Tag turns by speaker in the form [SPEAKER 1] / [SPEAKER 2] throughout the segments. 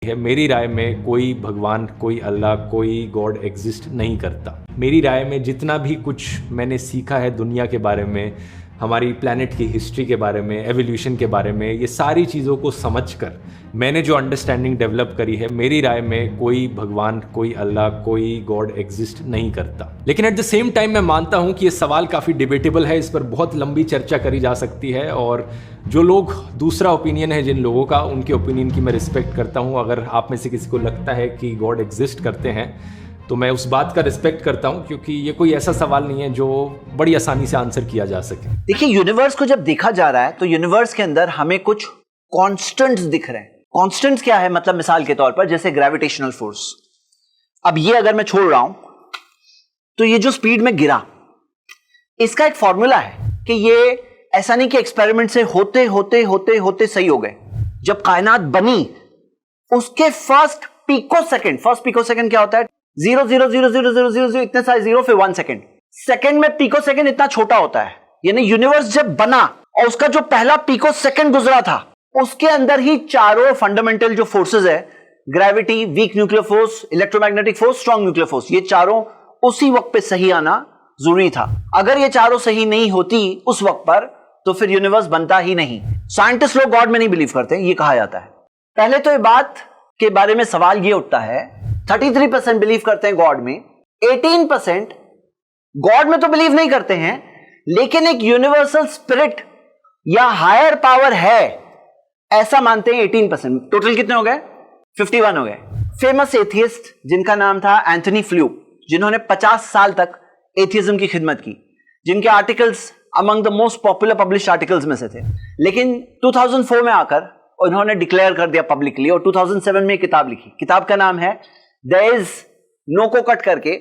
[SPEAKER 1] है। मेरी राय में कोई भगवान, कोई अल्लाह, कोई गॉड एग्जिस्ट नहीं करता। मेरी राय में जितना भी कुछ मैंने सीखा है दुनिया के बारे में, हमारी प्लैनेट की हिस्ट्री के बारे में, एवोल्यूशन के बारे में, ये सारी चीज़ों को समझकर मैंने जो अंडरस्टैंडिंग डेवलप करी है, मेरी राय में कोई भगवान, कोई अल्लाह, कोई गॉड एग्जिस्ट नहीं करता। लेकिन एट द सेम टाइम मैं मानता हूँ कि ये सवाल काफ़ी डिबेटेबल है, इस पर बहुत लंबी चर्चा करी जा सकती है और जो लोग दूसरा ओपिनियन है जिन लोगों का, उनके ओपिनियन की मैं रिस्पेक्ट करता हूँ। अगर आप में से किसी को लगता है कि गॉड एग्जिस्ट करते हैं तो मैं उस बात का रिस्पेक्ट करता हूं, क्योंकि ये कोई ऐसा सवाल नहीं है जो बड़ी आसानी से आंसर किया जा सके।
[SPEAKER 2] देखिए, यूनिवर्स को जब देखा जा रहा है तो यूनिवर्स के अंदर हमें कुछ कांस्टेंट्स दिख रहे हैं। कांस्टेंट्स क्या है? मतलब मिसाल के तौर पर जैसे ग्रेविटेशनल फोर्स। अब ये अगर मैं छोड़ रहा हूं तो ये जो स्पीड में गिरा, इसका एक फॉर्मूला है कि ये ऐसा नहीं कि एक्सपेरिमेंट से होते होते होते होते सही हो गए। जब कायनात बनी उसके फर्स्ट पिको सेकंड क्या होता है? 0.0000000 इतने सारे जीरो, फिर 1 सेकंड। सेकंड में पिको सेकंड इतना छोटा होता है। यानी यूनिवर्स जब बना और उसका जो पहला पिको सेकंड गुजरा था, उसके अंदर ही चारों फंडामेंटल जो फोर्सेस है, gravity, weak nuclear force, electromagnetic force, strong nuclear force, ये चारों उसी वक्त पे सही आना जरूरी था। अगर ये चारों सही नहीं होती उस वक्त पर तो फिर यूनिवर्स बनता ही नहीं। साइंटिस्ट लोग गॉड में नहीं बिलीव करते, ये कहा जाता है। पहले तो ये बात के बारे में सवाल ये उठता है, 33% बिलीव करते हैं गॉड में, 18% गॉड में तो बिलीव नहीं करते हैं, लेकिन एक यूनिवर्सल स्पिरिट या हायर पावर है ऐसा मानते हैं 18%। टोटल कितने हो गए? 51 हो गए। फेमस एथियस्ट जिनका नाम था एंथनी फ्लू, जिन्होंने 50 साल तक एथियज्म की खिदमत की, जिनके articles among the most popular published articles में से थे, लेकिन 2004 में आकर उन्होंने डिक्लेयर कर दिया पब्लिकली और 2007 में एक किताब लिखी। किताब का नाम है There is no को कट करके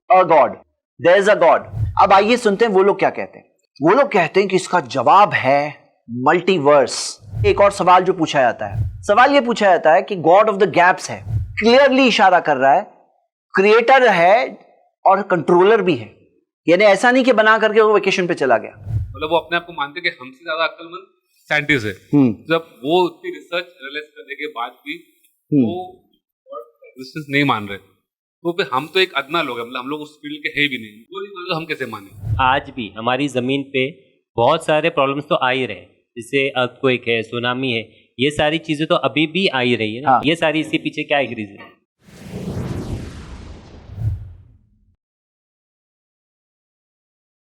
[SPEAKER 2] a God, there is a God। अब आइए सुनते हैं वो लोग क्या कहते हैं। वो लोग कहते हैं कि इसका जवाब है मल्टीवर्स। एक और सवाल जो पूछा जाता है, सवाल ये पूछा जाता है कि गॉड ऑफ द गैप्स है, क्लियरली इशारा कर रहा है क्रिएटर है और कंट्रोलर भी है। यानी ऐसा नहीं कि बना करके वो वेकेशन पे चला गया।
[SPEAKER 3] मतलब वो अपने आप को मानते हैं कि हमसे ज्यादा अक्लमंद साइंटिस्ट है। जब वो उतनी रिसर्च रियलाइज करने के बाद भी वो एग्जिस्टेंस नहीं मान रहे, तो फिर हम तो एक अदना लोग हैं, मतलब हम लोग उस फील्ड के है भी नहीं, वो नहीं मान, तो हम कैसे माने?
[SPEAKER 4] आज भी हमारी जमीन पे बहुत सारे प्रॉब्लम्स तो आ ही रहे, जैसे अर्थक्वेक है, सुनामी है, ये सारी चीजें तो अभी भी आ ही रही है ना। ये सारी इसके पीछे क्या एक रीजन है?